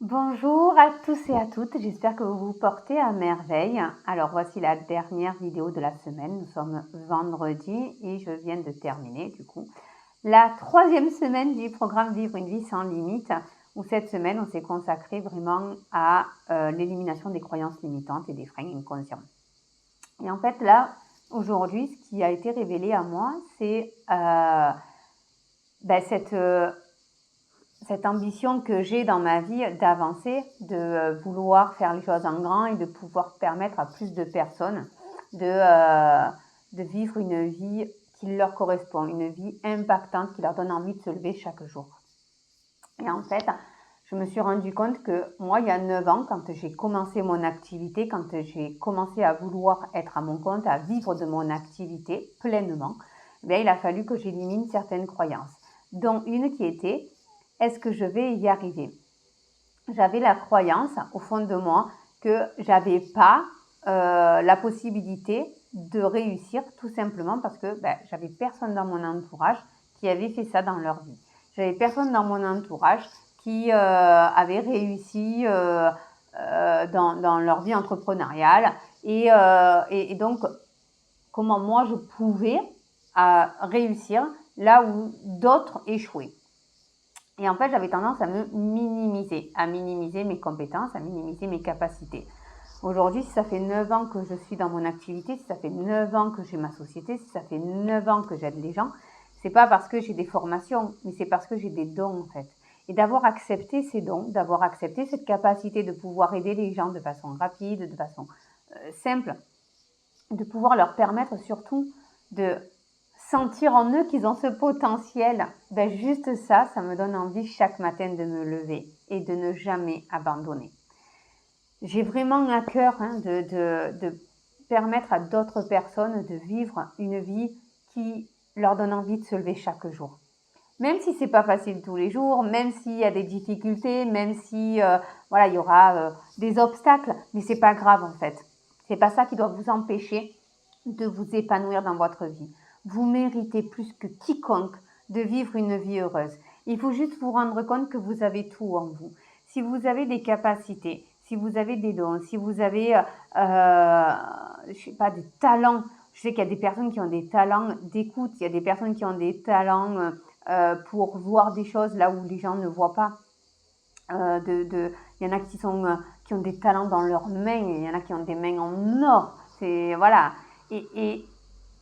Bonjour à tous et à toutes, j'espère que vous vous portez à merveille. Alors voici la dernière vidéo de la semaine, nous sommes vendredi et je viens de terminer du coup la troisième semaine du programme Vivre une vie sans limite, où cette semaine on s'est consacré vraiment à l'élimination des croyances limitantes et des freins inconscients. Et en fait là, aujourd'hui, ce qui a été révélé à moi, c'est cette ambition que j'ai dans ma vie d'avancer, de vouloir faire les choses en grand et de pouvoir permettre à plus de personnes de vivre une vie qui leur correspond, une vie impactante qui leur donne envie de se lever chaque jour. Et en fait, je me suis rendu compte que moi, il y a 9 ans, quand j'ai commencé mon activité, quand j'ai commencé à vouloir être à mon compte, à vivre de mon activité pleinement, bien, il a fallu que j'élimine certaines croyances, dont une qui était: est-ce que je vais y arriver? J'avais la croyance au fond de moi que j'avais pas la possibilité de réussir, tout simplement parce que j'avais personne dans mon entourage qui avait fait ça dans leur vie. J'avais personne dans mon entourage qui avait réussi dans leur vie entrepreneuriale. Et donc, comment moi je pouvais réussir là où d'autres échouaient. Et en fait, j'avais tendance à minimiser mes compétences, à minimiser mes capacités. Aujourd'hui, si ça fait 9 ans que je suis dans mon activité, si ça fait 9 ans que j'ai ma société, si ça fait 9 ans que j'aide les gens, c'est pas parce que j'ai des formations, mais c'est parce que j'ai des dons en fait. Et d'avoir accepté ces dons, d'avoir accepté cette capacité de pouvoir aider les gens de façon rapide, de façon simple, de pouvoir leur permettre surtout de sentir en eux qu'ils ont ce potentiel, juste ça me donne envie chaque matin de me lever et de ne jamais abandonner. J'ai vraiment à cœur de permettre à d'autres personnes de vivre une vie qui leur donne envie de se lever chaque jour. Même si c'est pas facile tous les jours, même s'il y a des difficultés, même si il y aura des obstacles, mais c'est pas grave en fait. C'est pas ça qui doit vous empêcher de vous épanouir dans votre vie. Vous méritez plus que quiconque de vivre une vie heureuse. Il faut juste vous rendre compte que vous avez tout en vous. Si vous avez des capacités, si vous avez des dons, si vous avez, des talents. Je sais qu'il y a des personnes qui ont des talents d'écoute, il y a des personnes qui ont des talents pour voir des choses là où les gens ne voient pas. Il y en a qui ont des talents dans leurs mains, il y en a qui ont des mains en or. Voilà. Et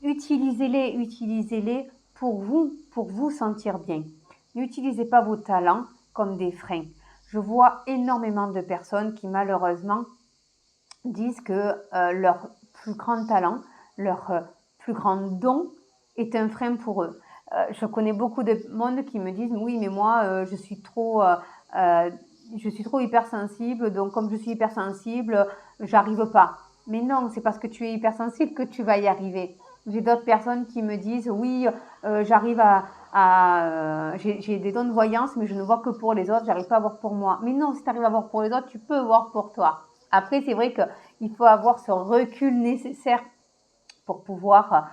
utilisez-les pour vous sentir bien. N'utilisez pas vos talents comme des freins. Je vois énormément de personnes qui malheureusement disent que leur plus grand talent, leur plus grand don est un frein pour eux. Je connais beaucoup de monde qui me disent: oui, mais moi je suis trop hypersensible, donc comme je suis hypersensible, j'arrive pas. Mais non, c'est parce que tu es hypersensible que tu vas y arriver. J'ai d'autres personnes qui me disent: oui, j'arrive j'ai des dons de voyance, mais je ne vois que pour les autres, j'arrive pas à voir pour moi. Mais non, si tu arrives à voir pour les autres, tu peux voir pour toi. Après, c'est vrai qu'il faut avoir ce recul nécessaire pour pouvoir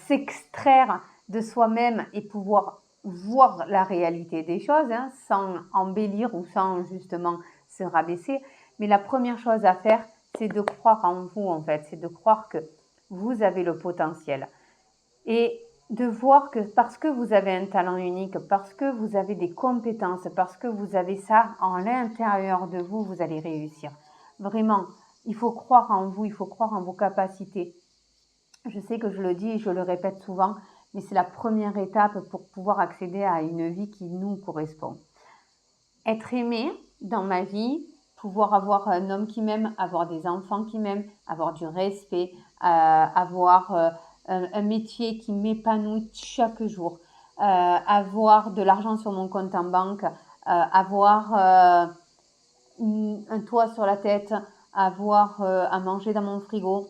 s'extraire de soi-même et pouvoir voir la réalité des choses, sans embellir ou sans justement se rabaisser. Mais la première chose à faire, c'est de croire en vous en fait, c'est de croire que vous avez le potentiel. Et de voir que parce que vous avez un talent unique, parce que vous avez des compétences, parce que vous avez ça en l'intérieur de vous, vous allez réussir. Vraiment, il faut croire en vous, il faut croire en vos capacités. Je sais que je le dis et je le répète souvent, mais c'est la première étape pour pouvoir accéder à une vie qui nous correspond. Être aimé dans ma vie, pouvoir avoir un homme qui m'aime, avoir des enfants qui m'aiment, avoir du respect, avoir un métier qui m'épanouit chaque jour, avoir de l'argent sur mon compte en banque, avoir un toit sur la tête, avoir à manger dans mon frigo.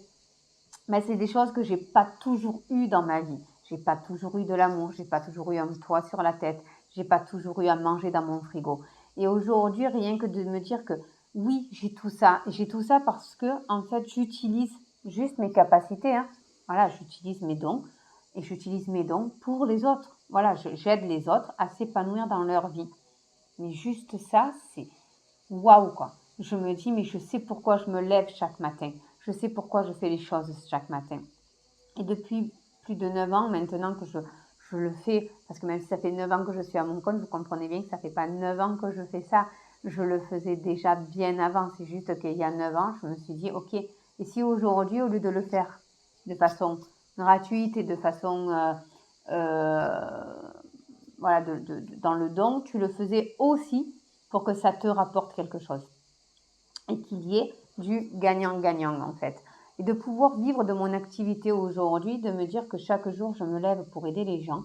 Mais c'est des choses que j'ai pas toujours eu dans ma vie. J'ai pas toujours eu de l'amour, j'ai pas toujours eu un toit sur la tête, j'ai pas toujours eu à manger dans mon frigo. Et aujourd'hui, rien que de me dire que oui, j'ai tout ça parce que en fait, j'utilise juste mes capacités. Voilà, j'utilise mes dons et j'utilise mes dons pour les autres. Voilà, j'aide les autres à s'épanouir dans leur vie. Mais juste ça, waouh quoi. Je me dis, mais je sais pourquoi je me lève chaque matin. Je sais pourquoi je fais les choses chaque matin. Et depuis plus de 9 ans maintenant que je le fais, parce que même si ça fait 9 ans que je suis à mon compte, vous comprenez bien que ça fait pas 9 ans que je fais ça. Je le faisais déjà bien avant. C'est juste qu'il y a 9 ans, je me suis dit, ok, et si aujourd'hui, au lieu de le faire de façon gratuite et de façon voilà, dans le don, tu le faisais aussi pour que ça te rapporte quelque chose et qu'il y ait du gagnant-gagnant en fait. Et de pouvoir vivre de mon activité aujourd'hui, de me dire que chaque jour je me lève pour aider les gens,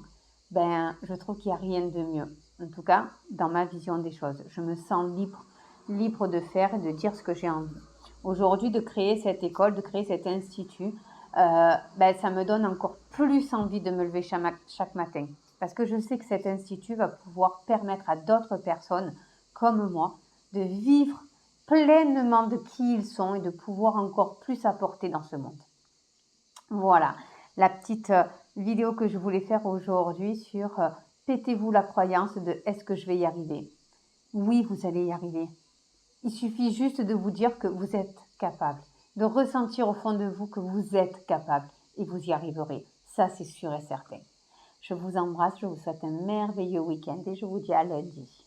ben je trouve qu'il n'y a rien de mieux. En tout cas, dans ma vision des choses, je me sens libre de faire et de dire ce que j'ai envie. Aujourd'hui, de créer cette école, de créer cet institut, ben, ça me donne encore plus envie de me lever chaque matin. Parce que je sais que cet institut va pouvoir permettre à d'autres personnes comme moi de vivre pleinement de qui ils sont et de pouvoir encore plus apporter dans ce monde. Voilà, la petite vidéo que je voulais faire aujourd'hui sur pétez-vous la croyance de est-ce que je vais y arriver? Oui, vous allez y arriver. Il suffit juste de vous dire que vous êtes capable, de ressentir au fond de vous que vous êtes capable et vous y arriverez. Ça, c'est sûr et certain. Je vous embrasse, je vous souhaite un merveilleux week-end et je vous dis à lundi.